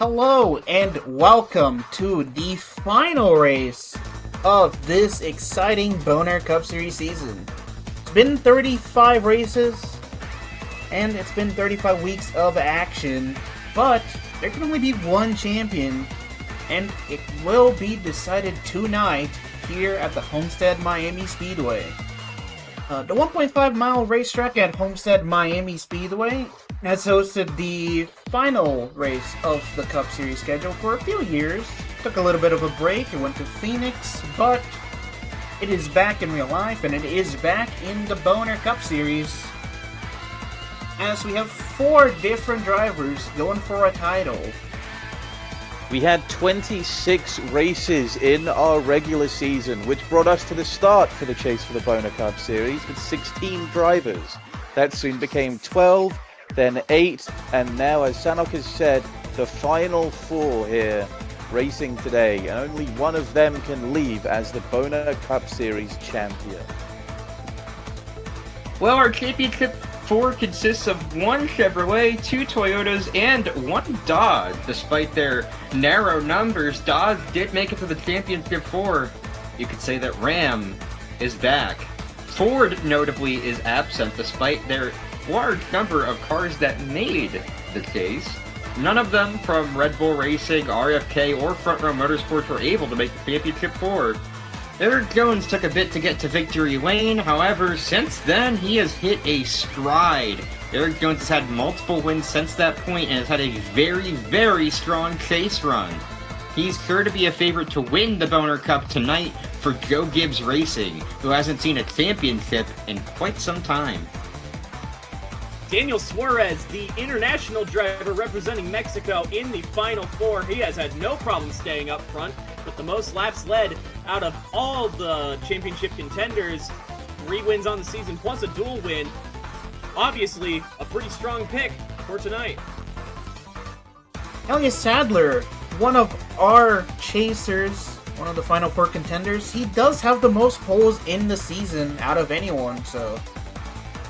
Hello and welcome to the final race of this exciting Boner Cup Series season. It's been 35 races and it's been 35 weeks of action, but there can only be one champion and it will be decided tonight here at the Homestead Miami Speedway. The 1.5 mile racetrack at Homestead Miami Speedway has hosted the final race of the Cup Series schedule for a few years. Took a little bit of a break, it went to Phoenix, but it is back in real life and it is back in the Boner Cup Series, as we have 4 different drivers going for a title. We had 26 races in our regular season, which brought us to the start for the chase for the Boner Cup Series with 16 drivers. That soon became 12, then 8, and now, as Sanok has said, the final 4 here racing today, and only one of them can leave as the Boner Cup Series champion. Well, our championship 4 consists of 1 Chevrolet, 2 Toyotas, and 1 Dodge. Despite their narrow numbers, Dodge did make it to the championship 4. You could say that Ram is back. Ford, notably, is absent despite their large number of cars that made the chase. None of them from Red Bull Racing, RFK, or Front Row Motorsports were able to make the championship 4. Eric Jones took a bit to get to victory lane, however, since then he has hit a stride. Eric Jones has had multiple wins since that point and has had a very, very strong chase run. He's sure to be a favorite to win the Boner Cup tonight for Joe Gibbs Racing, who hasn't seen a championship in quite some time. Daniel Suarez, the international driver representing Mexico in the Final 4, he has had no problem staying up front with the most laps led out of all the championship contenders. 3 wins on the season plus a dual win. Obviously, a pretty strong pick for tonight. Elias Sadler, one of our chasers, one of the Final 4 contenders, he does have the most poles in the season out of anyone, so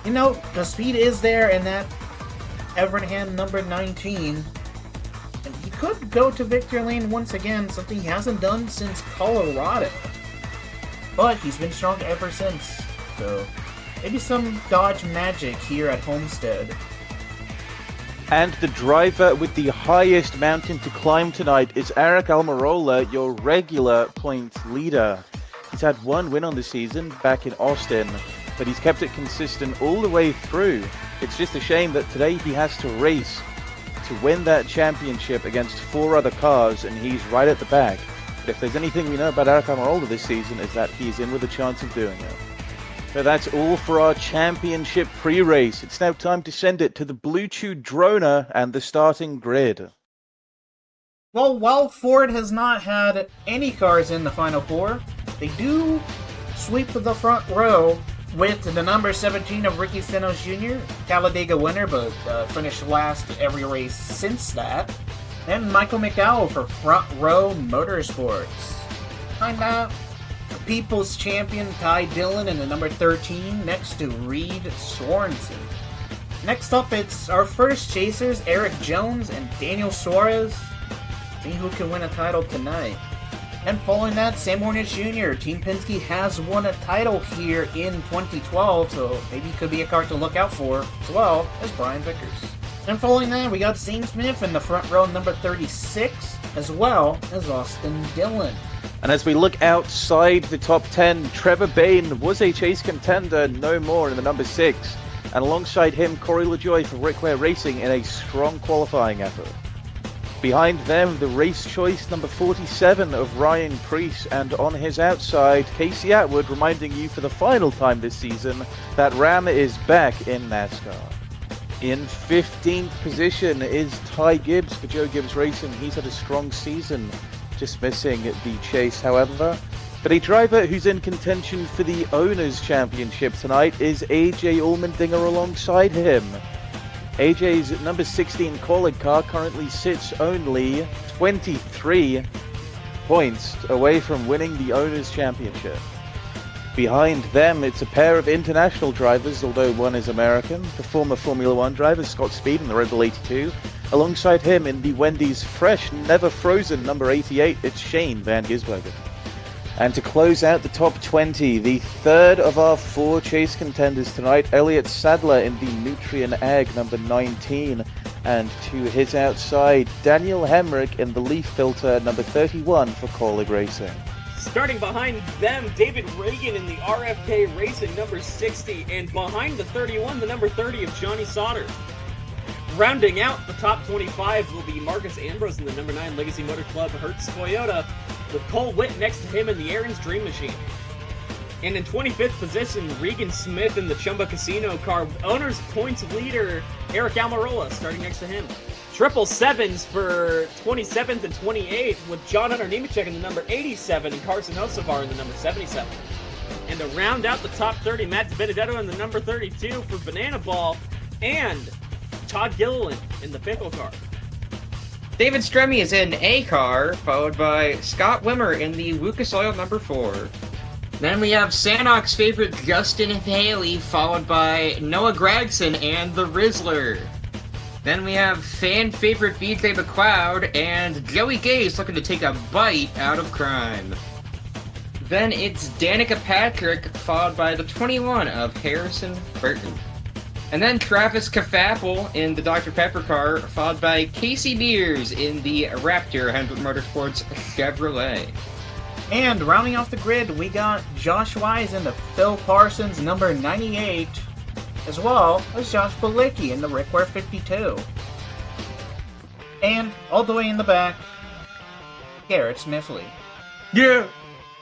you know, the speed is there in that Evernham number 19. And he could go to victory lane once again, something he hasn't done since Colorado. But he's been strong ever since. So maybe some Dodge magic here at Homestead. And the driver with the highest mountain to climb tonight is Eric Almirola, your regular points leader. He's had 1 win on the season back in Austin, but he's kept it consistent all the way through. It's just a shame that today he has to race to win that championship against 4 other cars, and he's right at the back. But if there's anything we know about Eric Almirola this season, is that he's in with a chance of doing it. So that's all for our championship pre-race. It's now time to send it to the Blue Chew Droner and the starting grid. Well, while Ford has not had any cars in the Final 4, they do sweep the front row with the number 17 of Ricky Stenhouse Jr., Talladega winner, but finished last every race since that, and Michael McDowell for Front Row Motorsports. Behind that, the People's Champion Ty Dillon in the number 13 next to Reed Sorensen. Next up, it's our first chasers, Eric Jones and Daniel Suarez. See who can win a title tonight. And following that, Sam Hornish Jr. Team Penske has won a title here in 2012, so maybe it could be a car to look out for, as well as Brian Vickers. And following that, we got Zane Smith in the front row, number 36, as well as Austin Dillon. And as we look outside the top 10, Trevor Bayne was a chase contender, no more, in the number 6. And alongside him, Corey LaJoie for Rick Ware Racing in a strong qualifying effort. Behind them, the race choice number 47 of Ryan Preece, and on his outside, Casey Atwood, reminding you for the final time this season that Ram is back in NASCAR. In 15th position is Ty Gibbs for Joe Gibbs Racing. He's had a strong season, just missing the chase, however. But a driver who's in contention for the Owners' Championship tonight is AJ Allmendinger alongside him. AJ's number 16 Kaulig car currently sits only 23 points away from winning the Owners' Championship. Behind them, it's a pair of international drivers, although one is American. The former Formula One driver, Scott Speed in the Red Bull 82, Alongside him in the Wendy's fresh, never frozen number 88, it's Shane Van Gisbergen. And to close out the top 20, the third of our 4 chase contenders tonight, Elliot Sadler in the Nutrien Ag number 19. And to his outside, Daniel Hemrick in the Leaf Filter number 31 for Corlig Racing. Starting behind them, David Reagan in the RFK Racing number 60, and behind the 31, the number 30 of Johnny Sauter. Rounding out the top 25 will be Marcus Ambrose in the number 9 Legacy Motor Club Hertz Toyota, with Cole Witt next to him in the Aaron's Dream Machine. And in 25th position, Regan Smith in the Chumba Casino car, with owner's points leader Eric Almirola starting next to him. Triple sevens for 27th and 28th, with John Hunter Nemechek in the number 87 and Carson Hocevar in the number 77. And to round out the top 30, Matt Benedetto in the number 32 for Banana Ball, and Todd Gilliland in the Pickle car. David Stremme is in A car, followed by Scott Wimmer in the Lucas Oil number 4. Then we have Sanok's favorite Justin Haley, followed by Noah Gregson and the Rizzler. Then we have fan favorite BJ McLeod and Joey Gase looking to take a bite out of crime. Then it's Danica Patrick, followed by the 21 of Harrison Burton. And then Travis Kafapel in the Dr. Pepper car, followed by Casey Mears in the Raptor Hendrick Motorsports Chevrolet. And rounding off the grid, we got Josh Wise in the Phil Parsons number 98, as well as Josh Balicki in the Rick Ware 52. And all the way in the back, Garrett Smithley. Yeah!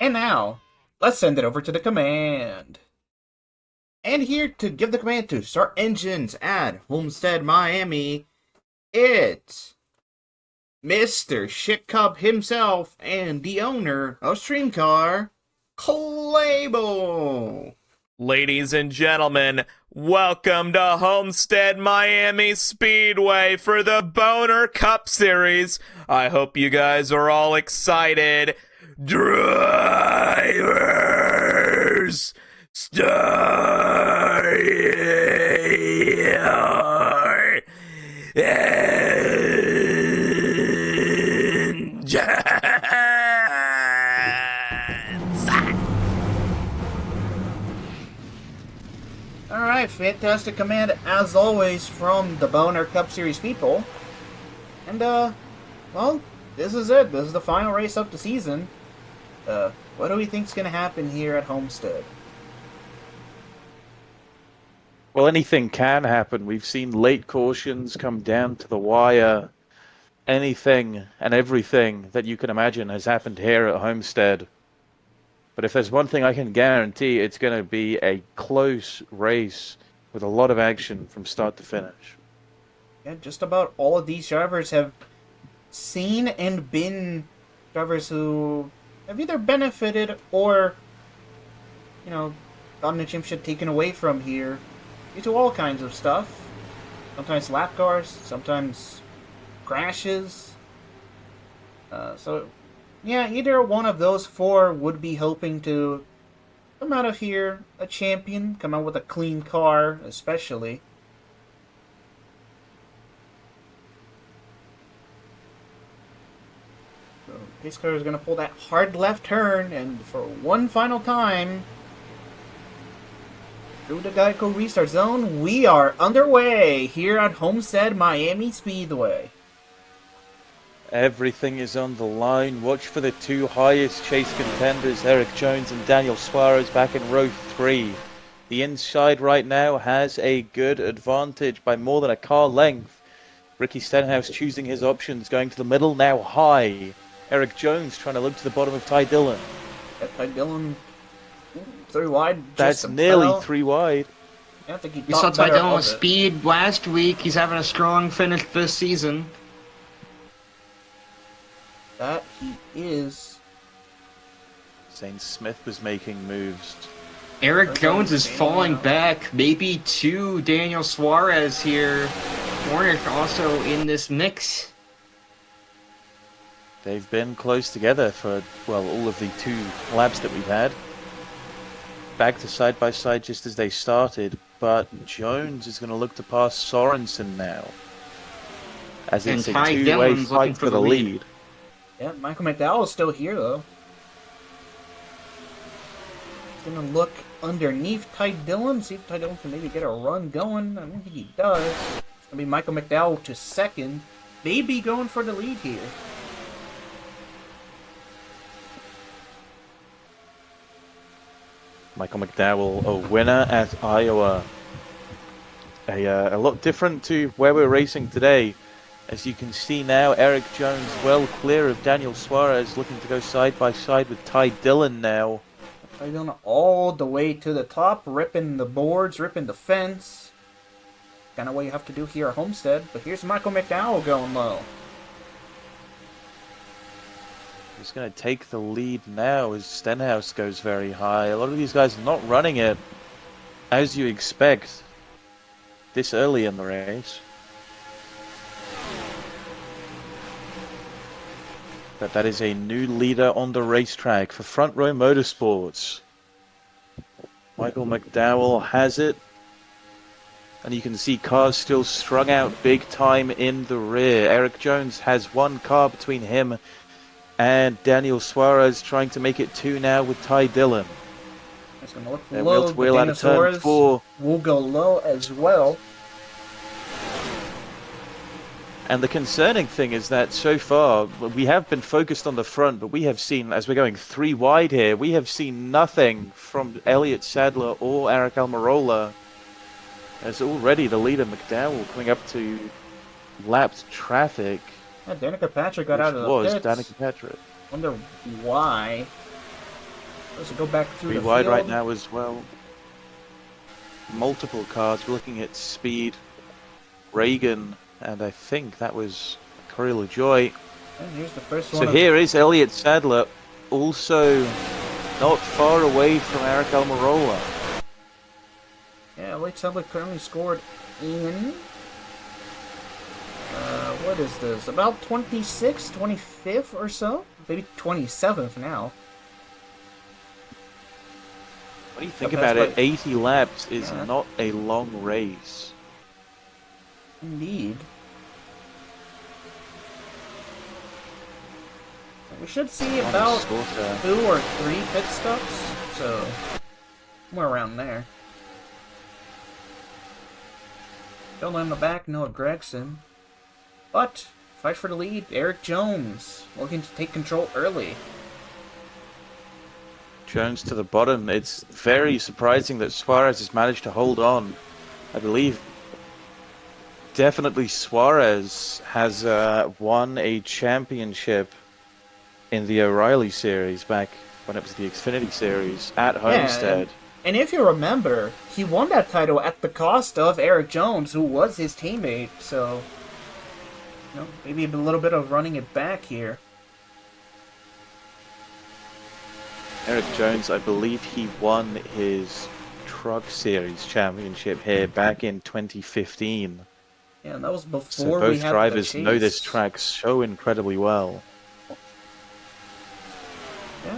And now, let's send it over to the command. And here to give the command to start engines at Homestead, Miami, it's Mr. Shit Cub himself and the owner of Streamcar, Clable. Ladies and gentlemen, welcome to Homestead Miami Speedway for the Boner Cup Series. I hope you guys are all excited. Drivers, start your engines. Alright, fantastic command as always from the Boner Cup Series people. And, well, this is it. This is the final race of the season. What do we think's gonna happen here at Homestead? Well, anything can happen. We've seen late cautions come down to the wire. Anything and everything that you can imagine has happened here at Homestead. But if there's one thing I can guarantee, it's going to be a close race with a lot of action from start to finish. Yeah, just about all of these drivers have seen and been drivers who have either benefited or, gotten the championship taken away from here due to all kinds of stuff. Sometimes lap cars, sometimes crashes. Yeah, either one of those 4 would be hoping to come out of here a champion, come out with a clean car, especially. So, this car is going to pull that hard left turn, and for one final time, through the Geico Restart Zone, we are underway here at Homestead Miami Speedway. Everything is on the line. Watch for the 2 highest chase contenders, Eric Jones and Daniel Suarez, back in row 3. The inside right now has a good advantage by more than a car length. Ricky Stenhouse choosing his options, going to the middle, now high. Eric Jones trying to look to the bottom of Ty Dillon. Yeah, Ty Dillon 3 wide. That's nearly 3 wide. Yeah, I think You saw Ty Dillon with speed last week. He's having a strong finish this season. That he is. Zane Smith was making moves. Eric Jones is falling back, maybe to Daniel Suarez here. Warnick also in this mix. They've been close together for, well, all of the 2 laps that we've had. Back to side by side just as they started, but Jones is going to look to pass Sorensen now. as it's And a Ty two-way Dillon's looking fight for the lead. Yeah, Michael McDowell is still here, though. He's gonna look underneath Ty Dillon, see if Ty Dillon can maybe get a run going. I don't think he does. It's gonna be Michael McDowell to second. Maybe going for the lead here. Michael McDowell, a winner at Iowa. A lot different to where we're racing today. As you can see now, Eric Jones well clear of Daniel Suarez, looking to go side by side with Ty Dillon now. Ty Dillon all the way to the top, ripping the boards, ripping the fence. Kind of what you have to do here at Homestead. But here's Michael McDowell going low. He's going to take the lead now as Stenhouse goes very high. A lot of these guys are not running it as you expect this early in the race. But that is a new leader on the racetrack for Front Row Motorsports. Michael McDowell has it. And you can see cars still strung out big time in the rear. Eric Jones has one car between him and Daniel Suarez, trying to make it two now with Ty Dillon. It's going to look They're low, wheel to but wheel out Daniel of turn Suarez 4. will go low as well. And the concerning thing is that so far, we have been focused on the front, but we have seen, as we're going 3 wide here, we have seen nothing from Elliott Sadler or Eric Almirola. As already the leader, McDowell, coming up to lapped traffic. Yeah, Danica Patrick got out of the was pits. Danica Patrick. Wonder why. Does it go back through 3 the wide field? right now as well. Multiple cars. We're looking at Speed, Reagan, and I think that was Corey LaJoy. And here's the first one. So here is Elliott Sadler, also not far away from Eric Almirola. Yeah, Elliott Sadler currently scored in... what is this? About 26th, 25th or so? Maybe 27th now. When you think Yeah, about that's it, 80 laps is Yeah. not a long race. Indeed. We should see about 2 or 3 pit stops, so somewhere around there. Don't let him back, Noah Gregson. But, fight for the lead, Eric Jones, looking to take control early. Jones to the bottom. It's very surprising that Suarez has managed to hold on. I believe definitely Suarez has won a championship in the O'Reilly Series back when it was the Xfinity Series at Homestead. And if you remember, he won that title at the cost of Eric Jones, who was his teammate, so... You know, maybe a little bit of running it back here. Eric Jones, I believe he won his Truck Series championship here back in 2015. Yeah, and that was before So we both had drivers the know this chase. track so incredibly well. Yeah.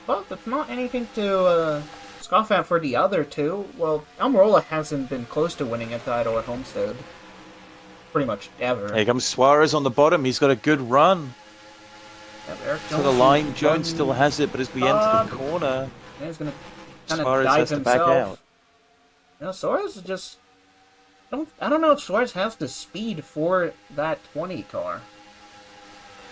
But it's not anything to scoff at for the other two. Well, Almirola hasn't been close to winning a title at Homestead. Pretty much ever. Here comes Suarez on the bottom. He's got a good run. Yeah, Eric To the Jones line, is Jones still running- has it, but as we enter the corner, Yeah, he's gonna kind of Suarez dive has to back himself. out. You know, Suarez is just... I don't know if Suarez has the speed for that 20 car.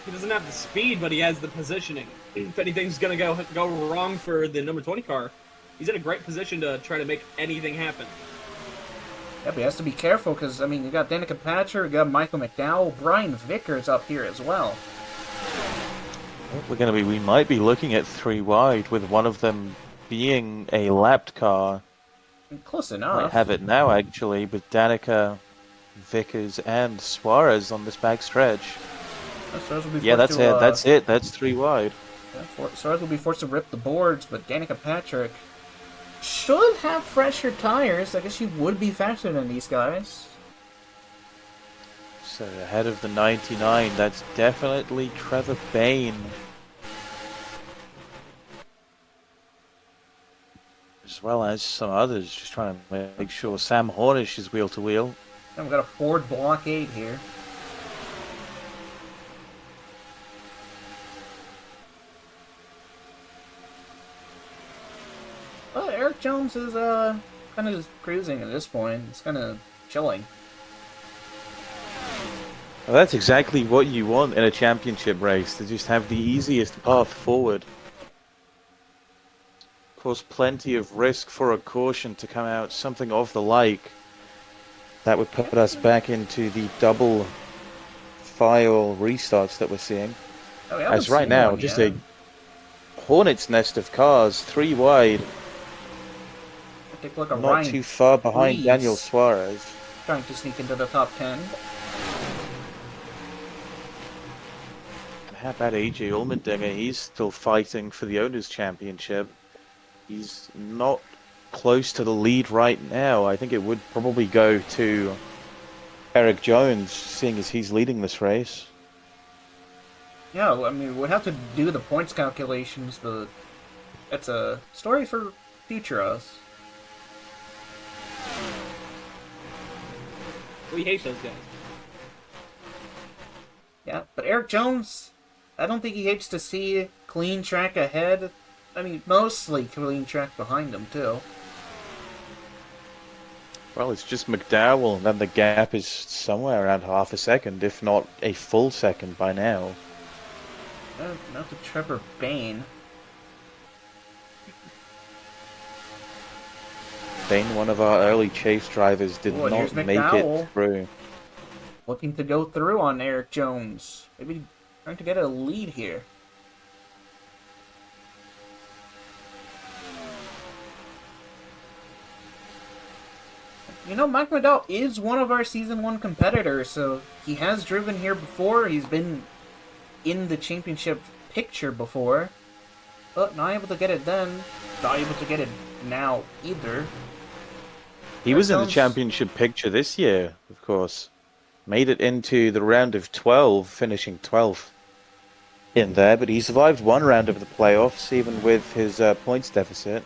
He doesn't have the speed, but he has the positioning. If anything's gonna go wrong for the number 20 car, he's in a great position to try to make anything happen. Yeah, but he has to be careful because, I mean, you got Danica Patrick, you got Michael McDowell, Brian Vickers up here as well. We might be looking at 3 wide with one of them being a lapped car. Close Might enough. have it now actually with Danica, Vickers, and Suarez on this back stretch. Suarez will be Yeah, forced that's to, it. That's it. That's 3 wide. Yeah, Suarez will be forced to rip the boards, but Danica Patrick should have fresher tires. I guess she would be faster than these guys. So ahead of the 99, that's definitely Trevor Bayne. As well as some others, just trying to make sure Sam Hornish is wheel to wheel. And we've got a Ford blockade here. Well, Eric Jones is kind of just cruising at this point. He's kind of chilling. Well, that's exactly what you want in a championship race, to just have the easiest path forward. Of course, plenty of risk for a caution to come out, something of the like. That would put us back into the double file restarts that we're seeing. Oh, we haven't As right seen now, one just yet. a hornet's nest of cars, 3 wide, Take a look at not Ryan too far behind Reeves Daniel Suarez. trying to sneak into the top 10. And how about AJ Allmendinger? He's still fighting for the Owners' Championship. He's not close to the lead right now. I think it would probably go to Eric Jones, seeing as he's leading this race. Yeah, I mean, we'd have to do the points calculations, but that's a story for future us. We hate those guys. Yeah, but Eric Jones, I don't think he hates to see clean track ahead. I mean, mostly clean track behind him, too. Well, it's just McDowell, and then the gap is somewhere around half a second, if not a full second by now. Not to Trevor Bain. Bain, one of our early chase drivers, did Oh, and here's not make McDowell. it through. Looking to go through on Eric Jones. Maybe trying to get a lead here. You know, Mike McDowell is one of our Season 1 competitors, so he has driven here before. He's been in the championship picture before. But not able to get it then. Not able to get it now either. He was in the Jones- championship picture this year, of course. Made it into the round of 12, finishing 12th in there, but he survived one round of the playoffs, even with his points deficit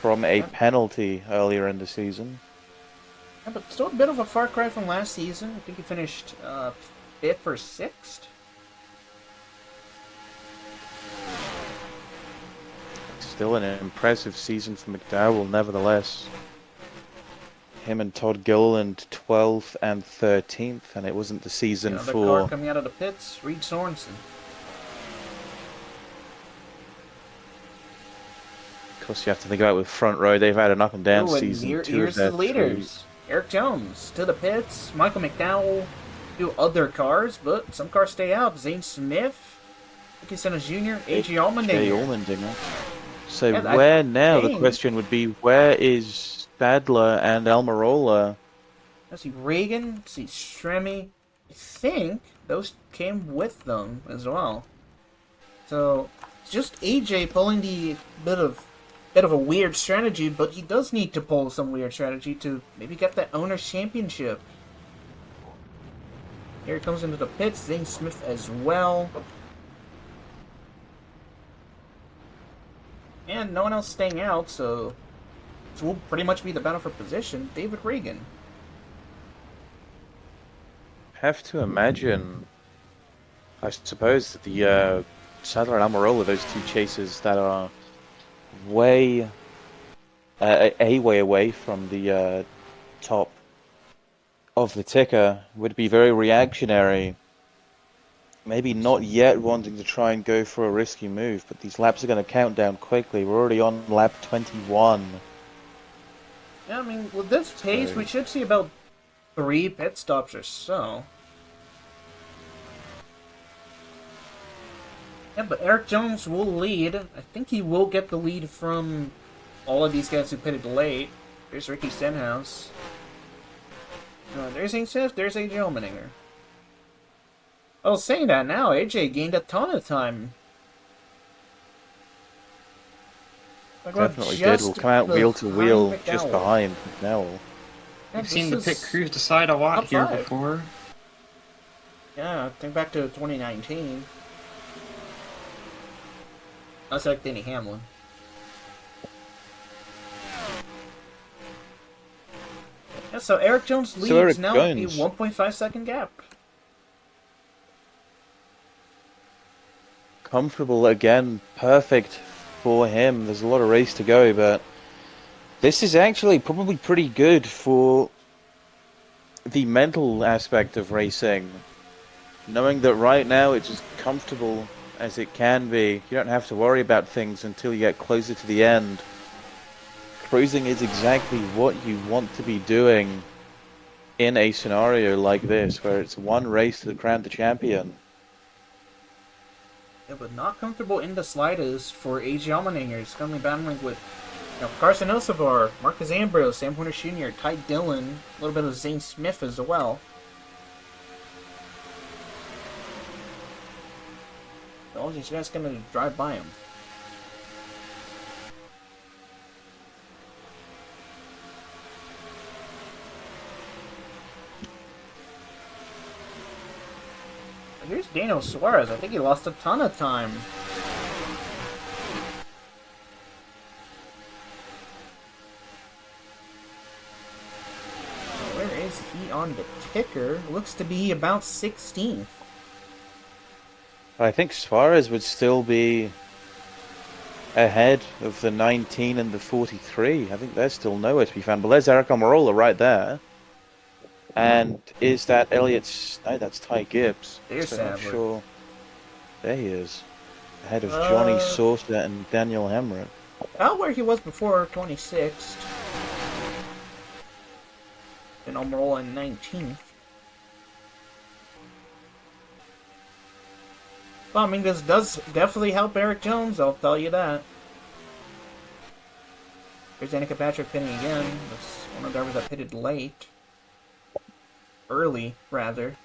from a penalty earlier in the season. Yeah, but still a bit of a far cry from last season. I think he finished 5th or 6th. Still an impressive season for McDowell, nevertheless. Him and Todd Gilliland 12th and 13th, and it wasn't the season Another for... car coming out of the pits, Reed Sorensen. Of course, you have to think about with front row, they've had an up and down Ooh, and season. here's the leaders. Eric Jones to the pits, Michael McDowell to other cars, but some cars stay out. Zane Smith, Ricky Stenhouse Jr., AJ Allmendinger. Allmendinger. So Yeah, where now? The dang. question would be, where is Stadler and Almirola? Let's see, Reagan, let's see, Stremme. I think those came with them as well. So it's just AJ pulling the bit of a weird strategy, but he does need to pull some weird strategy to maybe get that owner's championship. Here he comes into the pits, Zane Smith as well. And no one else staying out, so this will pretty much be the battle for position. David Reagan. Have to imagine, I suppose, that the Stadler and Almirola, those two chasers that are way, way away from the top of the ticker, would be very reactionary. Maybe not yet wanting to try and go for a risky move, but these laps are going to count down quickly. We're already on lap 21. Yeah, I mean, with this pace, we should see about 3 pit stops or so. Yeah, but Eric Jones will lead. I think he will get the lead from all of these guys who pitted late. There's Ricky Stenhouse. There's Zane Smith, there's AJ Allmendinger. Oh, saying that now, AJ gained a ton of time. Like, we're Definitely did. just We'll come out wheel to behind wheel McDowell. just behind McDowell. Yeah, We've this seen the is- pit crews decide a lot top here 5. before. Yeah, think back to 2019. That's like Denny Hamlin. Yeah, so Eric Jones leads Eric now Jones. a 1.5 second gap. Comfortable again, perfect for him. There's a lot of race to go, but this is actually probably pretty good for the mental aspect of racing. Knowing that right now it's as comfortable as it can be. You don't have to worry about things until you get closer to the end. Cruising is exactly what you want to be doing in a scenario like this, where it's one race to crown the champion. Yeah, but not comfortable in the slightest for AJ Allmendinger. He's currently battling with Carson Elsevier, Marcus Ambrose, Sam Horner Jr., Ty Dillon, a little bit of Zane Smith as well. All these guys gonna drive by him. Here's Daniel Suarez. I think he lost a ton of time. Where is he on the ticker? Looks to be about 16th. I think Suarez would still be ahead of the 19 and the 43. I think they're still nowhere to be found. But there's Eric Almirola right there. And is that Elliot's... No, that's Ty Gibbs. There's so I'm Sadler. sure... There he is. Ahead of Johnny Sauter and Daniel Hemrick. About where he was before, 26th. Then Almirola in 19th. Well, I mean, this does definitely help Eric Jones, I'll tell you that. Here's Danica Patrick pitting again. That's one of the drivers that pitted late. Early, rather.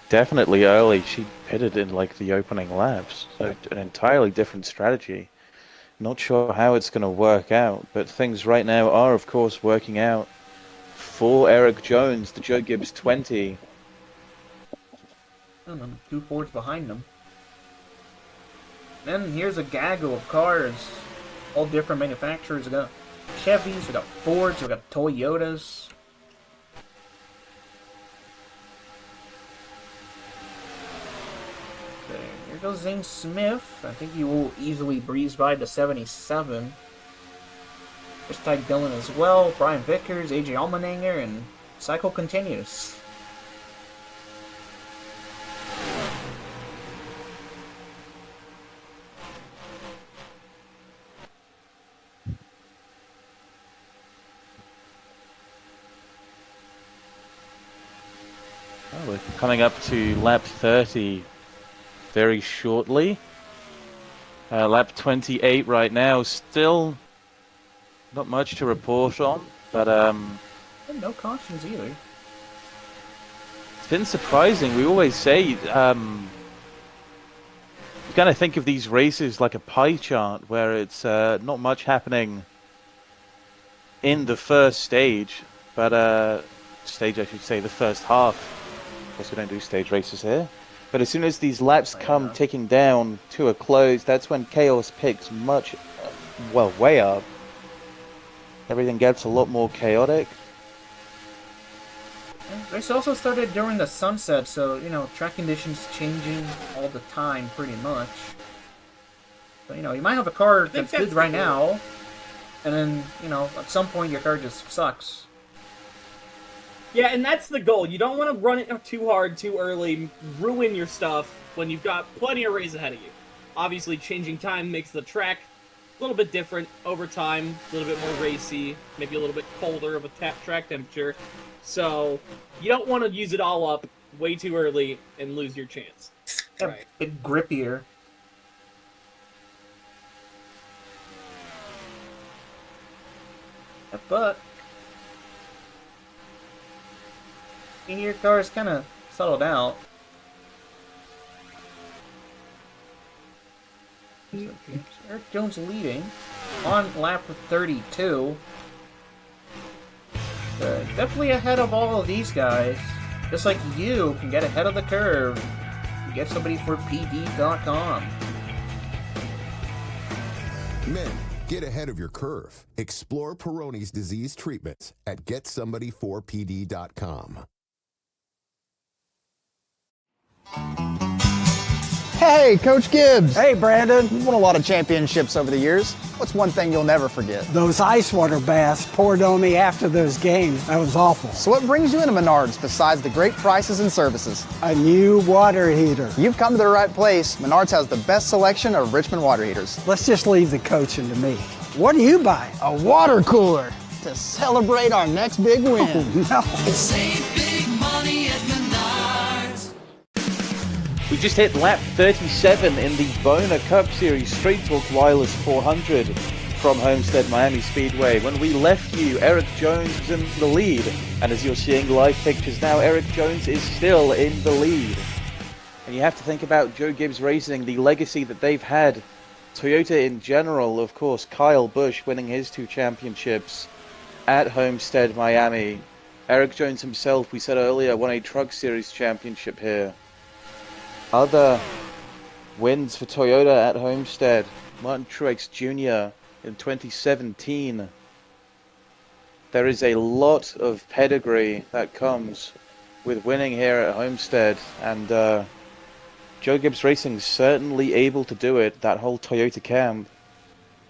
Definitely early. She pitted in like the opening laps. So an entirely different strategy. Not sure how it's going to work out, but things right now are, of course, working out for Eric Jones, the Joe Gibbs 20. And 2 Fords behind them. Then here's a gaggle of cars. All different manufacturers. We got Chevys, we got Fords, we got Toyotas. Okay, here goes Zane Smith. I think he will easily breeze by the 77. There's Ty Dillon as well, Brian Vickers, AJ Allmendinger, and cycle continues. Oh, we're coming up to lap 30 very shortly. Lap 28 right now. Still not much to report on, but And no cautions either. it's been surprising. We always say you kind of think of these races like a pie chart, where it's not much happening in the first stage, but stage, I should say, the first half. Of course, we don't do stage races here. But as soon as these laps come ticking down to a close, that's when chaos picks much, well, way up. Everything gets a lot more chaotic. Race also started during the sunset, so, track conditions changing all the time, pretty much. But, you might have a car that's good right now, and then, at some point your car just sucks. Yeah, and that's the goal. You don't want to run it too hard, too early, ruin your stuff when you've got plenty of race ahead of you. Obviously, changing time makes the track a little bit different over time, a little bit more racy, maybe a little bit colder of a track temperature. So, you don't want to use it all up way too early and lose your chance. Right. A bit grippier. But your car is kind of settled out. Eric Jones leading on lap 32. Definitely ahead of all of these guys. Just like you can get ahead of the curve. Get somebody for PD.com. Men, get ahead of your curve. Explore Peyronie's disease treatments at GetSomebodyForPD.com. Hey, Coach Gibbs. Hey, Brandon. You've won a lot of championships over the years. What's one thing you'll never forget? Those ice water baths poured on me after those games. That was awful. So what brings you into Menards besides the great prices and services? A new water heater. You've come to the right place. Menards has the best selection of Richmond water heaters. Let's just leave the coaching to me. What do you buy? A water cooler to celebrate our next big win. Oh, no. Save big money at Menards. We just hit lap 37 in the Boner Cup Series Straight Talk Wireless 400 from Homestead Miami Speedway. When we left you, Eric Jones was in the lead, and as you're seeing live pictures now, Eric Jones is still in the lead. And you have to think about Joe Gibbs Racing, the legacy that they've had, Toyota in general, of course, Kyle Busch winning his 2 championships at Homestead Miami. Eric Jones himself, we said earlier, won a Truck Series championship here. Other wins for Toyota at Homestead, Martin Truex Jr. in 2017. There is a lot of pedigree that comes with winning here at Homestead, and Joe Gibbs Racing certainly able to do it, that whole Toyota camp.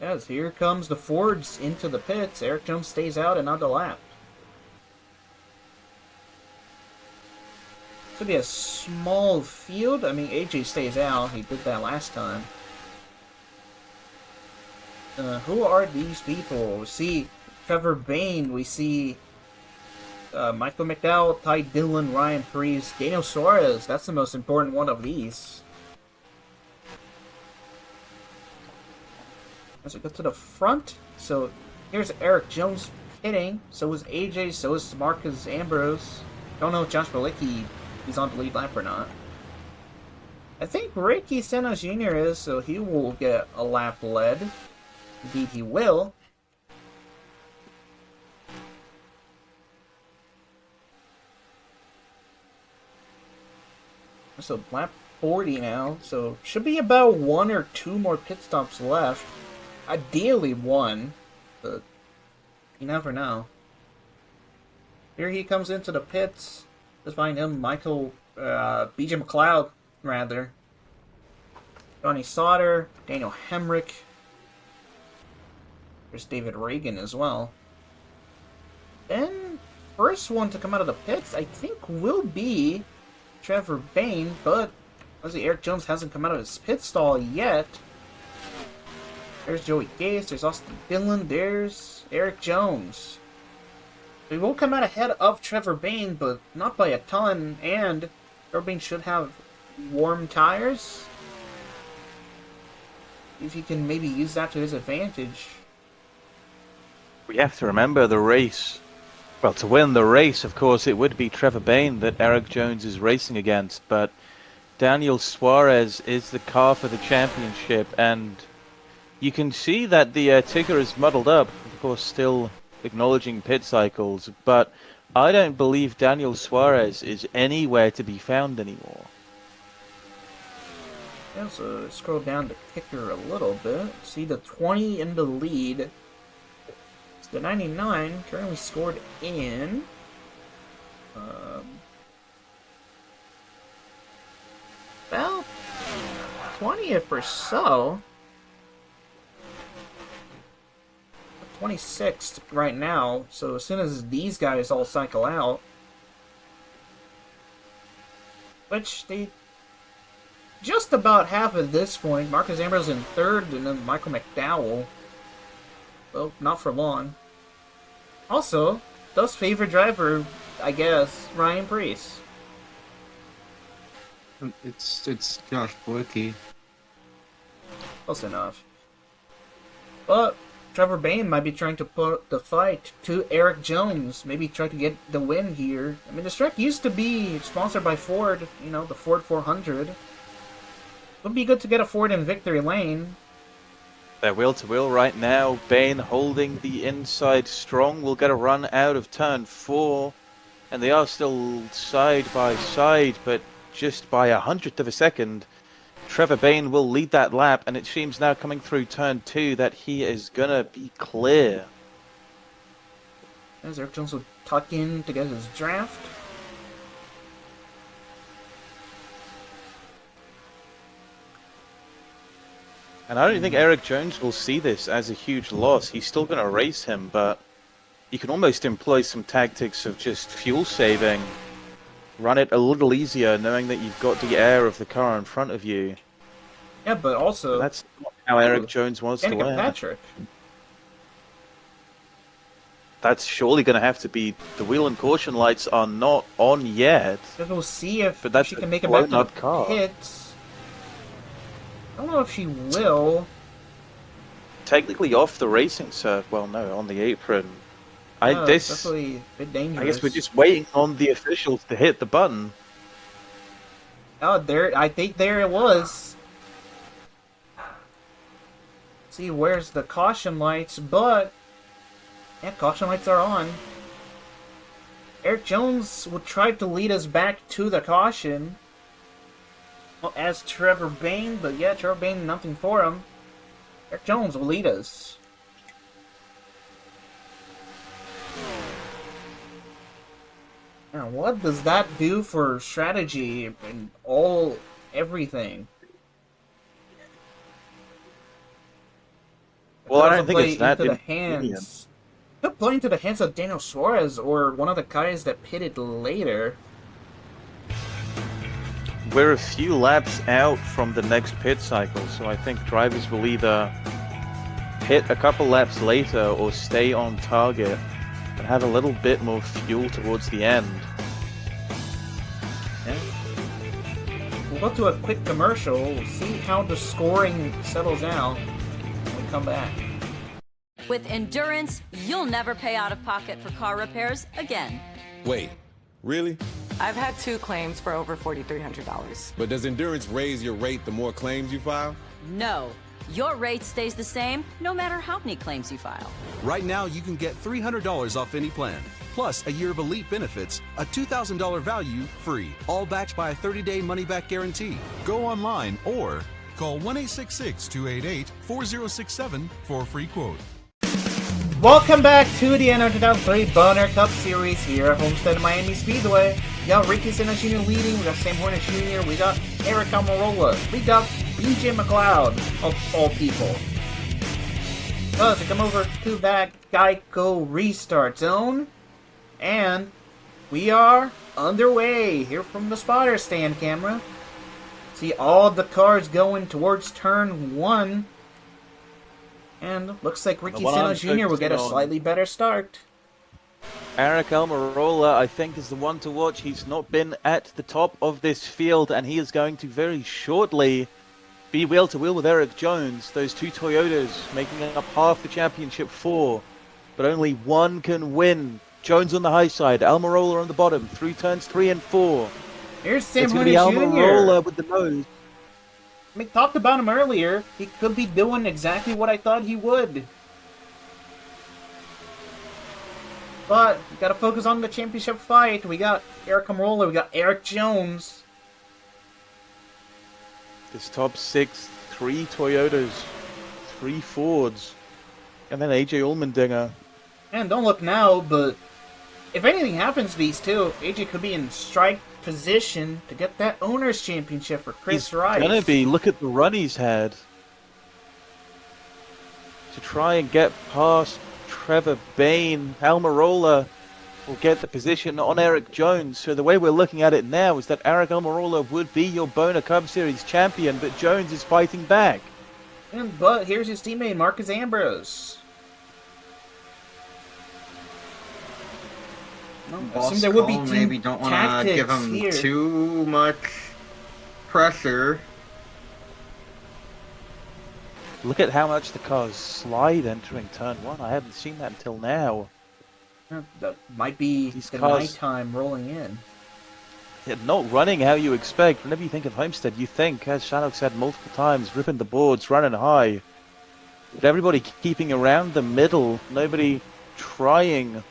Yes, here comes the Fords into the pits. Eric Jones stays out and on the lap. Could be a small field. I mean, AJ stays out. He did that last time. Who are these people? We see Trevor Bayne. We see Michael McDowell, Ty Dillon, Ryan Preece, Daniel Suarez. That's the most important one of these. As we go to the front, so here's Eric Jones hitting. So is AJ. So is Marcus Ambrose. Don't know if Josh Bilicki is on the lead lap or not. I think Ricky Stenhouse Jr. is, so he will get a lap led. Indeed, he will. So lap 40 now, so should be about 1 or 2 more pit stops left. Ideally 1, but you never know. Here he comes into the pits. Let's find him, BJ McLeod, rather. Johnny Sauter, Daniel Hemrick. There's David Reagan as well. Then, first one to come out of the pits, I think, will be Trevor Bayne, but obviously Eric Jones hasn't come out of his pit stall yet. There's Joey Gase, there's Austin Dillon, there's Eric Jones. He will come out ahead of Trevor Bayne, but not by a ton, and Trevor Bayne should have warm tires. If he can maybe use that to his advantage. We have to remember the race. Well, to win the race, of course, it would be Trevor Bayne that Eric Jones is racing against, but Daniel Suarez is the car for the championship, and you can see that the ticker is muddled up, of course, still acknowledging pit cycles, but I don't believe Daniel Suarez is anywhere to be found anymore. Yeah, so scroll down the ticker a little bit. See the 20 in the lead. It's the 99 currently scored in about 20th or so. 26th right now, so as soon as these guys all cycle out, which they just about have at this point. Marcus Ambrose in 3rd, and then Michael McDowell. Well, not for long. Also, Doug's favorite driver, I guess, Ryan Preece. It's Josh Bilicki. Close enough. But Trevor Bayne might be trying to put the fight to Eric Jones. Maybe try to get the win here. I mean, this track used to be sponsored by Ford, you know, the Ford 400. Would be good to get a Ford in victory lane. They're wheel to wheel right now. Bayne holding the inside strong. Will get a run out of turn 4. And they are still side by side, but just by 100th of a second. Trevor Bayne will lead that lap, and it seems now coming through turn 2 that he is going to be clear. As Eric Jones will tuck in to get his draft. And I don't think Eric Jones will see this as a huge loss. He's still going to race him, but you can almost employ some tactics of just fuel saving. Run it a little easier, knowing that you've got the air of the car in front of you. Yeah, but also... But that's not how Eric Jones wants to win. Patrick. That's surely going to have to be... The wheel and caution lights are not on yet. We'll see if but that's she can make it back to the car. pits. I don't know if she will. Technically off the racing circuit. Well, no, on the apron. It's definitely a bit dangerous. I guess we're just waiting on the officials to hit the button. Oh, I think there it was. See, where's the caution lights? But yeah, caution lights are on. Eric Jones would try to lead us back to the caution. Well, as Trevor Bayne, but yeah, Trevor Bayne, nothing for him. Eric Jones will lead us. Now, what does that do for strategy and everything? Well, I don't think it's that into the hands. Could play into the hands of Daniel Suarez or one of the guys that pitted later. We're a few laps out from the next pit cycle, so I think drivers will either hit a couple laps later or stay on target and have a little bit more fuel towards the end. Yeah. We'll go to a quick commercial. We'll see how the scoring settles out when we come back. With Endurance, you'll never pay out of pocket for car repairs again. Wait, really? I've had 2 claims for over $4,300. But does Endurance raise your rate the more claims you file? No. Your rate stays the same no matter how many claims you file. Right now, you can get $300 off any plan, plus a year of elite benefits, a $2,000 value free, all backed by a 30-day money-back guarantee. Go online or call 1-866-288-4067 for a free quote. Welcome back to the NR2003 Boner Cup Series here at Homestead Miami Speedway. We got Ricky Stenhouse Jr. leading, we got Sam Horner Jr., we got Eric Almirola, we got BJ McLeod, of all people. So, to come over to that Geico restart zone, and we are underway here from the spotter stand camera. See all the cars going towards turn 1. And looks like Ricky Stenhouse Jr. will get a slightly better start. Eric Almirola, I think, is the one to watch. He's not been at the top of this field, and he is going to very shortly be wheel-to-wheel with Eric Jones. Those 2 Toyotas making up half the championship 4, but only one can win. Jones on the high side, Almirola on the bottom, through turns 3 and 4. Here's Sam It's Horner going to be Jr. Almirola with the nose. We talked about him earlier. He could be doing exactly what I thought he would. But we gotta focus on the championship fight. We got Eric Almirola, we got Eric Jones. This top 6, 3 Toyotas, 3 Fords, and then AJ Allmendinger. And don't look now, but if anything happens to these two, AJ could be in strike position to get that owner's championship for Chris Rice. Gonna be. Look at the run he's had to try and get past Trevor Bayne. Almirola will get the position on Eric Jones. So the way we're looking at it now is that Eric Almirola would be your Boner Cup Series champion, but Jones is fighting back. But here's his teammate Marcus Ambrose. Boss there would be maybe don't want to give him here. too much pressure. Look at how much the cars slide entering turn 1. I haven't seen that until now. That might be These the cars- nighttime rolling in. Yeah, not running how you expect. Whenever you think of Homestead, you think, as Shannock said multiple times, ripping the boards, running high. But everybody keeping around the middle, nobody trying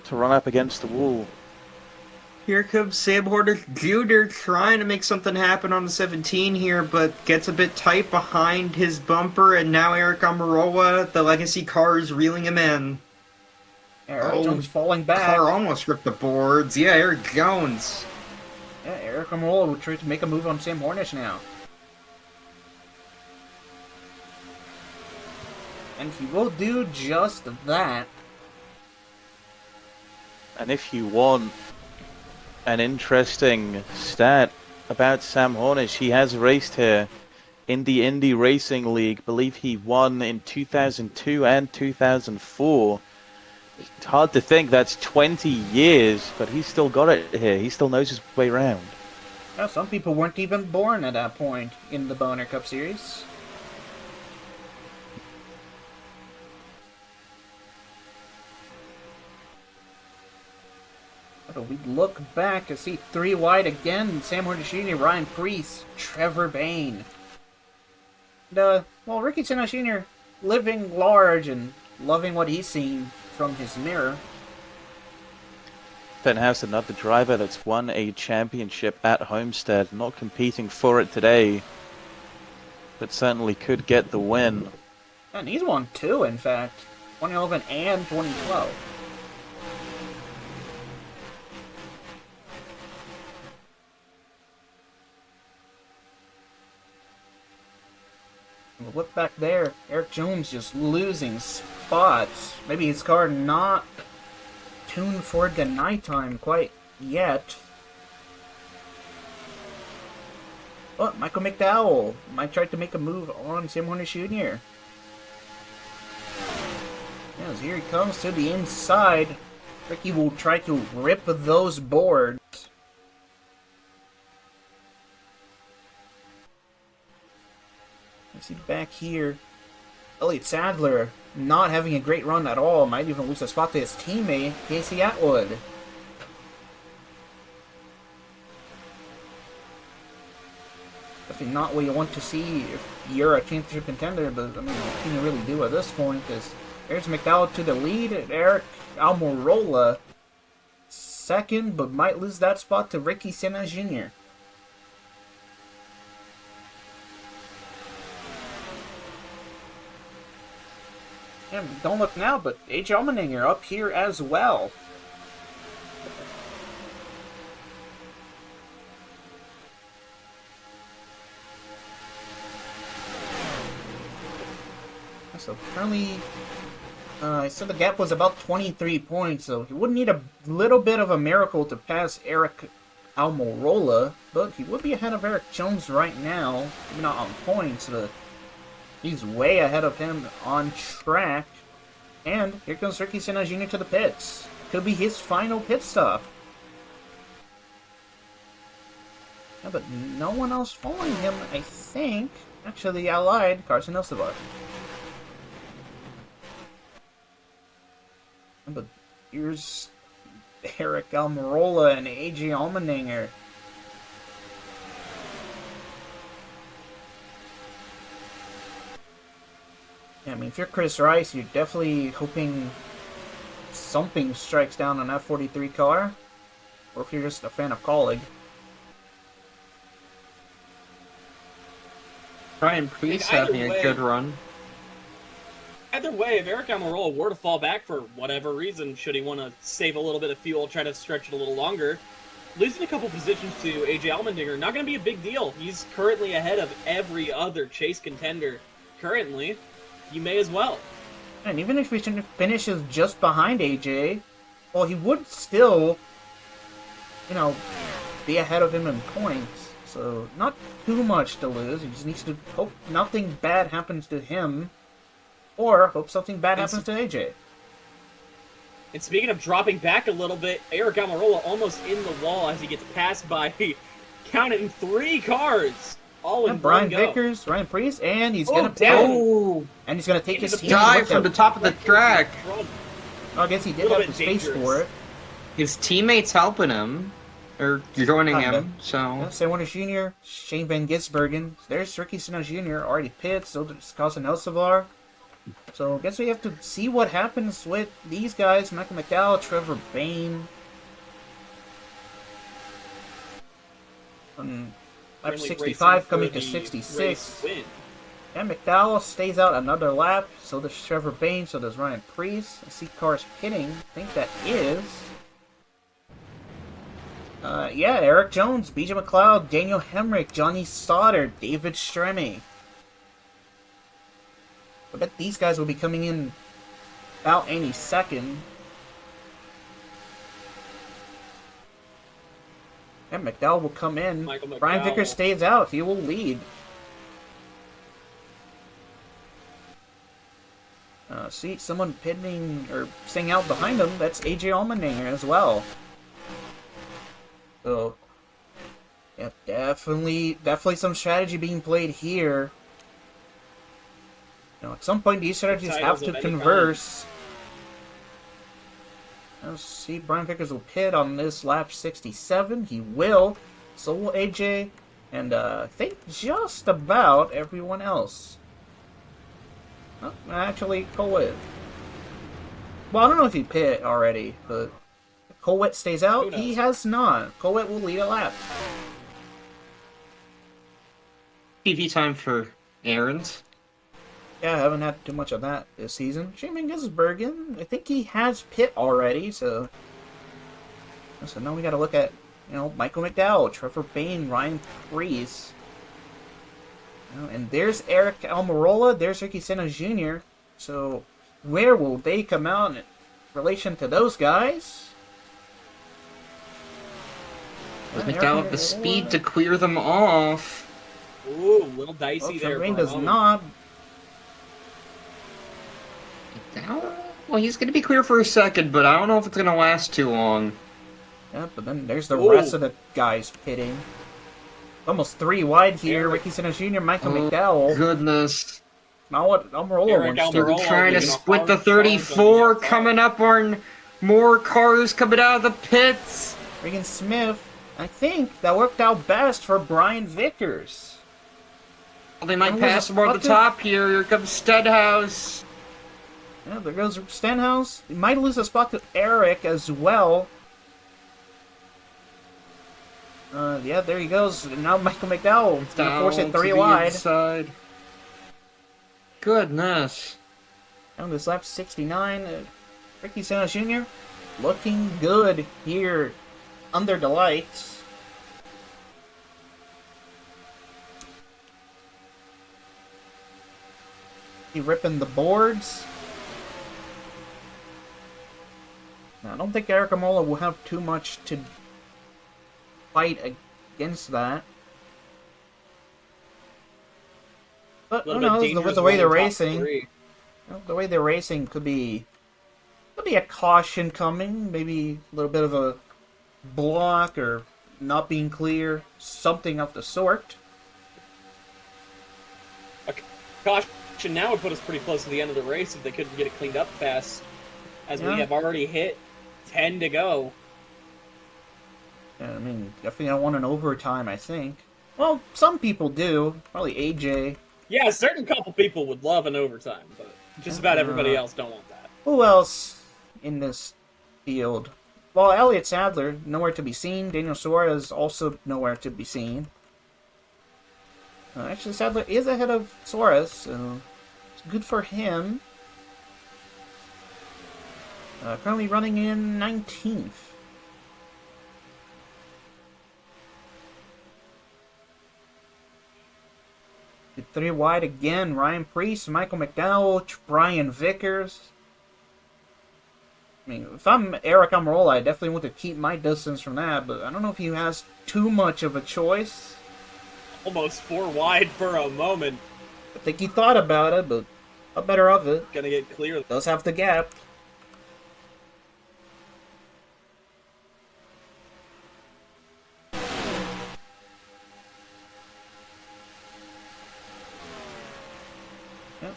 to run up against the wall. Here comes Sam Horner Jr. trying to make something happen on the 17 here, but gets a bit tight behind his bumper, and now Eric Almirola, the legacy car, is reeling him in. Eric Jones falling back. Car almost ripped the boards. Yeah, Eric Jones. Yeah, Eric Almirola will try to make a move on Sam Hornish now. And he will do just that. And if you want an interesting stat about Sam Hornish, he has raced here in the Indy Racing League. I believe he won in 2002 and 2004. It's hard to think that's 20 years, but he's still got it here. He still knows his way around. Yeah, some people weren't even born at that point in the Boner Cup Series. But we look back and see 3 wide again. Sam Hornish Jr., Ryan Preece, Trevor Bayne. And, well, Ricky Stenhouse Jr. living large and loving what he's seen from his mirror. Stenhouse, another driver that's won a championship at Homestead, not competing for it today, but certainly could get the win. And he's won 2, in fact. 2011 and 2012. Look back there. Eric Jones just losing spots. Maybe his car not tuned for the nighttime quite yet. Oh, Michael McDowell might try to make a move on Sam Hornish Jr. Yes, here he comes to the inside. Ricky will try to rip those boards. Let's see back here. Elliott Sadler not having a great run at all. Might even lose a spot to his teammate, Casey Atwood. Definitely not what you want to see if you're a championship contender, but I mean, what can you really do at this point? Because there's McDowell to the lead, Eric Almirola second, but might lose that spot to Ricky Stenhouse Jr. And don't look now, but H. Allmendinger up here as well. So currently, I said the gap was about 23 points, so he would need a little bit of a miracle to pass Eric Almirola, but he would be ahead of Eric Jones right now. Maybe not on points, but he's way ahead of him on track. And here comes Ricky Stenhouse Jr. to the pits. Could be his final pit stop. Yeah, but no one else following him, I think. Actually, the Allied, Carson Elsebar. But here's Eric Almirola and AJ Allmendinger. Yeah, I mean, if you're Chris Rice, you're definitely hoping something strikes down on that 43 car. Or if you're just a fan of Colleague. Ryan Preece having a good run. Either way, if Eric Almirola were to fall back for whatever reason, should he want to save a little bit of fuel, try to stretch it a little longer, losing a couple positions to AJ Allmendinger, not going to be a big deal. He's currently ahead of every other chase contender currently. You may as well. And even if he finishes just behind AJ, well, he would still, you know, be ahead of him in points. So, not too much to lose. He just needs to hope nothing bad happens to him. Or hope something bad happens to AJ. And speaking of dropping back a little bit, Eric Almirola almost in the wall as he gets passed by, count it, 3 cars. All in Brian one go. Vickers, Ryan Preece, and he's gonna and he's gonna take his team dive from the top of the track. Oh, I guess he did have the space for it. His teammates helping him, or joining him. So yeah, Sam Hornish Jr., Shane Van Gisbergen. There's Ricky Stenhouse Jr. already pit. So does Carson Elsevar. So I guess we have to see what happens with these guys: Michael McDowell, Trevor Bayne. Lap 65 coming to 66. And McDowell stays out another lap. So does Trevor Bayne. So does Ryan Preece. I see cars pitting. I think that is. Yeah, Eric Jones, BJ McLeod, Daniel Hemrick, Johnny Stoddard, David Stremme. I bet these guys will be coming in about any second. And McDowell will come in. Brian Vickers stays out. He will lead. See, someone pitting or staying out behind him. That's AJ Allmendinger as well. So, yeah, definitely some strategy being played here. You know, at some point, these strategies have to converse. Let's see, Brian Vickers will pit on this lap 67. He will. So will AJ. And I think just about everyone else. Oh, actually, Colwitt. Well, I don't know if he pit already, but Colwitt stays out. He has not. Colwitt will lead a lap. TV time for errands. Yeah, I haven't had too much of that this season. Shaman Gisbergen, I think he has pit already, so now we gotta look at, you know, Michael McDowell, Trevor Bayne, Ryan Preece. You know, and there's Eric Almirola, there's Ricky Senna Jr. So where will they come out in relation to those guys? McDowell with the speed to clear them off. Ooh, a little dicey there. Rain does not. Well, he's going to be clear for a second, but I don't know if it's going to last too long. Yeah, but then there's the rest of the guys pitting. Almost 3 wide here. Ricky Senna Jr., Michael McDowell. Goodness. Not what Almirola wants to do. Trying to split the 34, coming up on more cars coming out of the pits. Regan Smith, I think that worked out best for Brian Vickers. Well, they might pass him over the top here. Here comes Stenhouse. Yeah, there goes Stenhouse. He might lose a spot to Eric as well. Yeah, there he goes. And now Michael McDowell is going to force it 3 wide. Inside. Goodness. On this lap 69, Ricky Senna Jr. looking good here under the lights. He ripping the boards. Now, I don't think Eric Amola will have too much to fight against that. But who knows, with the way they're racing, the way they're racing could be a caution coming, maybe a little bit of a block or not being clear, something of the sort. A caution now would put us pretty close to the end of the race if they couldn't get it cleaned up fast, as we have already hit 10 to go. Yeah, I mean, definitely don't want an overtime, I think. Well, some people do. Probably AJ. Yeah, a certain couple people would love an overtime, but just about everybody else don't want that. Who else in this field? Well, Elliott Sadler, nowhere to be seen. Daniel Suarez, also nowhere to be seen. Actually, Sadler is ahead of Suarez, so it's good for him. Currently running in 19th. Get 3 wide again. Ryan Preece, Michael McDowell, Brian Vickers. I mean, if I'm Eric Almirola, I definitely want to keep my distance from that, but I don't know if he has too much of a choice. Almost 4 wide for a moment. I think he thought about it, but thought better of it. Gonna get clear. Does have the gap.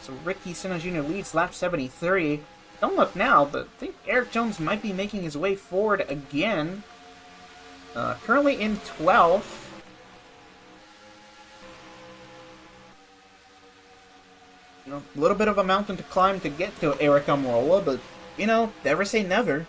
So Ricky Senna Jr. leads lap 73. Don't look now, but I think Eric Jones might be making his way forward again. Currently in 12th. You know, a little bit of a mountain to climb to get to Eric Almirola, but, you know, never say never.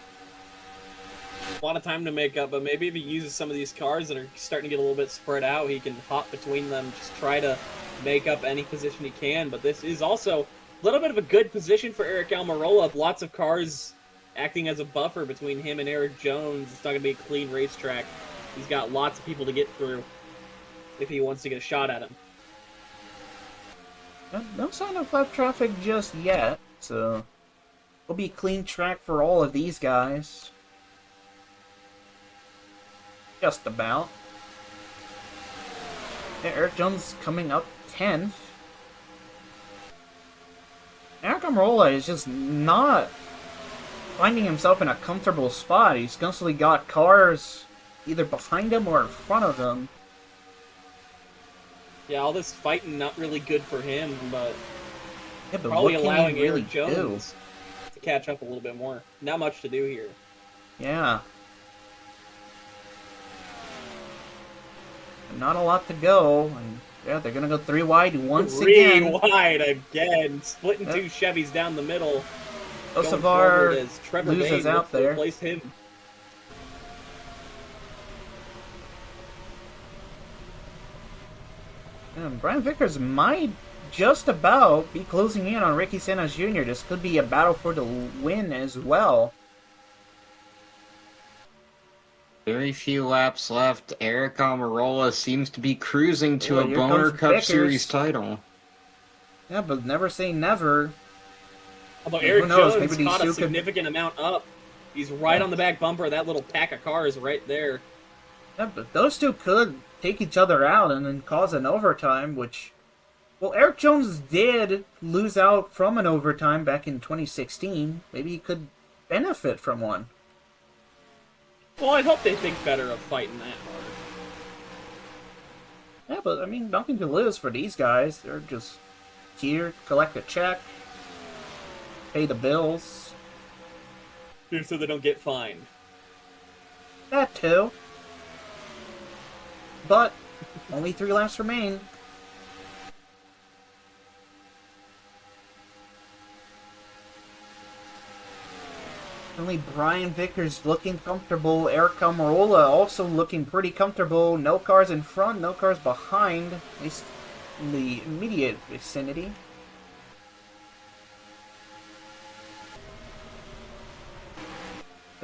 A lot of time to make up, but maybe if he uses some of these cars that are starting to get a little bit spread out, he can hop between them, just try to make up any position he can. But this is also a little bit of a good position for Eric Almirola. Lots of cars acting as a buffer between him and Eric Jones. It's not going to be a clean racetrack. He's got lots of people to get through if he wants to get a shot at him. No sign of left traffic just yet, so it'll be clean track for all of these guys. Just about. Yeah, Eric Jones coming up 10th. Eric Almirola is just not finding himself in a comfortable spot. He's constantly got cars either behind him or in front of him. Yeah, all this fighting not really good for him, but, Yeah, but probably what can allowing he really Eric Jones to catch up a little bit more. Not much to do here. Yeah. Not a lot to go, and yeah, they're gonna go 3 wide once again. 3 wide again, splitting 2 Chevys down the middle. Osavar As Trevor loses Bayne out to there. replace him. And Brian Vickers might just about be closing in on Ricky Stenhouse Jr. This could be a battle for the win as well. Very few laps left. Eric Almirola seems to be cruising to Well, a here Boner comes Cup Vickers. Series title. Yeah, but never say never. Although Who Eric knows, Jones maybe these caught a two could- significant amount up. He's right on the back bumper of that little pack of cars right there. Yeah, but those two could take each other out and then cause an overtime, which... Well, Eric Jones did lose out from an overtime back in 2016. Maybe he could benefit from one. Well, I hope they think better of fighting that hard. Yeah, but I mean, nothing to lose for these guys. They're just here, collect a check, pay the bills. So they don't get fined. That too. But only 3 laps remain. Only Brian Vickers looking comfortable. Eric Almirola also looking pretty comfortable. No cars in front, no cars behind. At least in the immediate vicinity.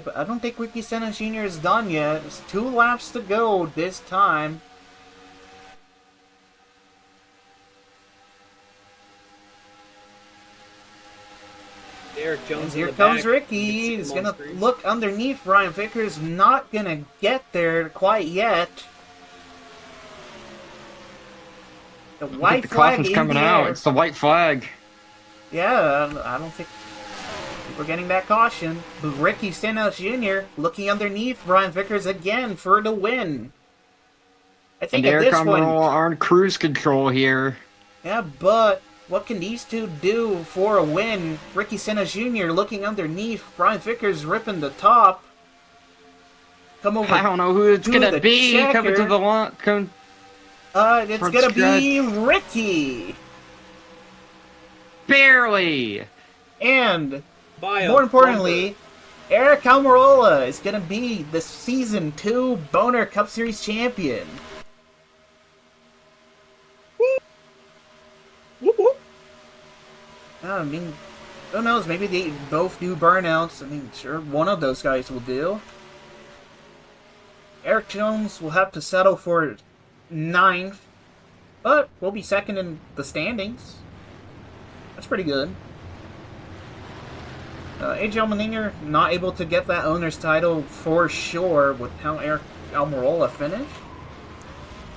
But I don't think Ricky Stenhouse Jr. is done yet. There's 2 laps to go this time. Eric Jones And here in the comes back. Ricky. You can see He's him on gonna screen. look underneath Brian Vickers. Not gonna get there quite yet. The white the flag coffin's in coming the out. air. It's the white flag. Yeah, I don't think we're getting that caution. But Ricky Stenhouse Jr. looking underneath Brian Vickers again for the win. I think And at Eric this point, Almirola on cruise control here. yeah, but what can these two do for a win? Ricky Stenhouse Jr. looking underneath, Brian Vickers ripping the top. Come over. I don't know who it's to gonna the be coming to checker. the lawn. It's Front gonna be stretch. Ricky. Barely. And By a more importantly, Eric Almirola is gonna be the Season 2 Boner Cup Series champion. I mean, who knows? Maybe they both do burnouts. I mean, sure, one of those guys will do. Eric Jones will have to settle for 9th, but will be second in the standings. That's pretty good. AJ Allmendinger not able to get that owner's title for sure with how Eric Almirola finished.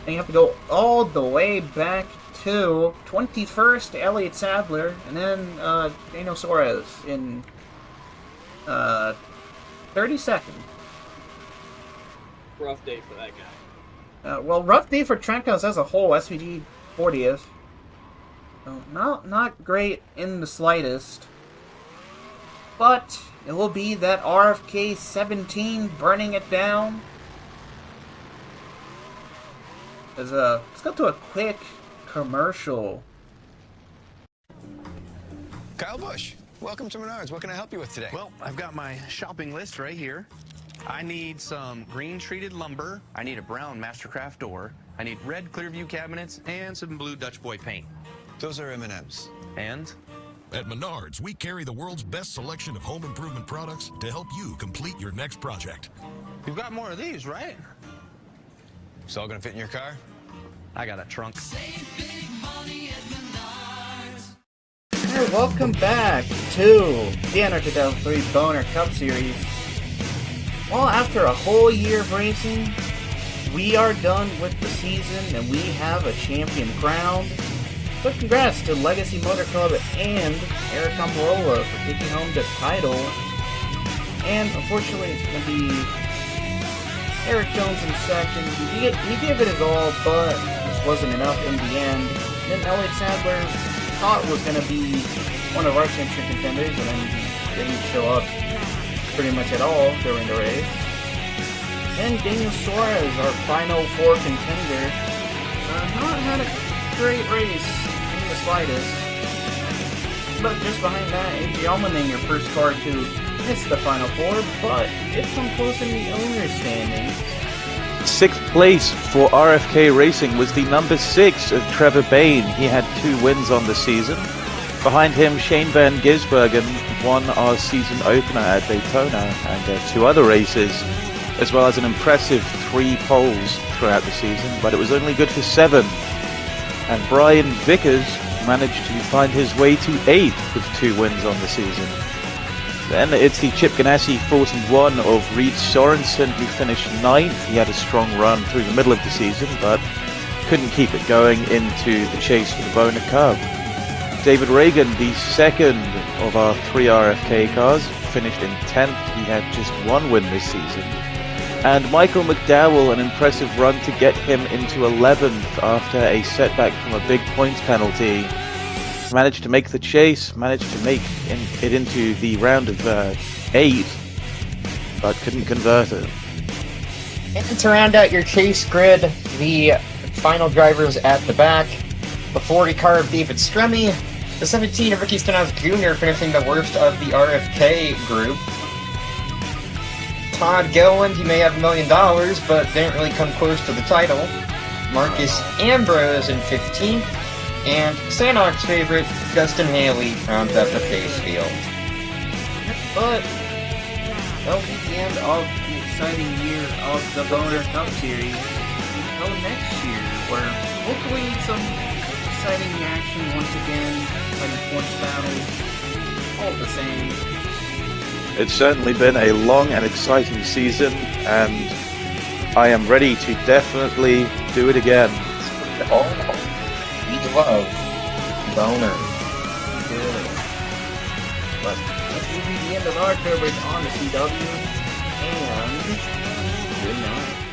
And you have to go all the way back to 21st, Elliott Sadler, and then Daniel Suarez in 32nd. rough day for that guy. Well, rough day for Trencos as a whole. SVG 40th. So not great in the slightest. But it will be that RFK 17 burning it down. Let's go to a quick commercial. Kyle Busch, welcome to Menards. What can I help you with today? Well, I've got my shopping list right here. I need some green treated lumber. I need a brown Mastercraft door. I need red Clearview cabinets and some blue Dutch Boy paint. Those are M&Ms. And? At Menards, we carry the world's best selection of home improvement products to help you complete your next project. You've got more of these, right? It's all gonna fit in your car? I got a trunk. Save big money at Menards. Alright, welcome back to the NR2003 Boner Cup Series. Well, after a whole year of racing, we are done with the season and we have a champion crowned. So congrats to Legacy Motor Club and Eric Amarola for taking home the title. And unfortunately, it's going to be Eric Jones in second. He gave it his all, but this wasn't enough in the end. And then Elliott Sadler thought was going to be one of our championship contenders, and then didn't show up pretty much at all during the race. Then Daniel Suarez, our final four contender, not had a great race in the slightest. But just behind that, AJ Allmendinger, your first car to miss the final four, but did come close in the owner's standings. Sixth place for RFK Racing was the number 6 of Trevor Bayne. He had 2 wins on the season. Behind him, Shane Van Gisbergen won our season opener at Daytona and 2 other races, as well as an impressive 3 poles throughout the season, but it was only good for 7. And Brian Vickers managed to find his way to 8th with 2 wins on the season. Then it's the Chip Ganassi 41 of Reed Sorensen, who finished 9th. He had a strong run through the middle of the season, but couldn't keep it going into the chase for the Boner Cup. David Reagan, the second of our 3 RFK cars, finished in 10th. He had just 1 win this season. And Michael McDowell, an impressive run to get him into 11th after a setback from a big points penalty. Managed to make the chase, managed to make it into the round of 8, but couldn't convert it. And to round out your chase grid, the final drivers at the back, the 40 car of David Stremme, the 17 of Ricky Stenhouse Jr. finishing the worst of the RFK group. Todd Gilliland, he may have $1 million, but didn't really come close to the title. Marcus Ambrose in 15th. And Sanok's favorite, Justin Haley, rounds up the face field. But that'll be the end of the exciting year of the Boner Cup Series. Until next year, where hopefully some exciting action once again, exciting points battles, all the same. It's certainly been a long and exciting season, and I am ready to definitely do it again. We love Boner. Good. But this will be the end of our coverage on the CW, and good night.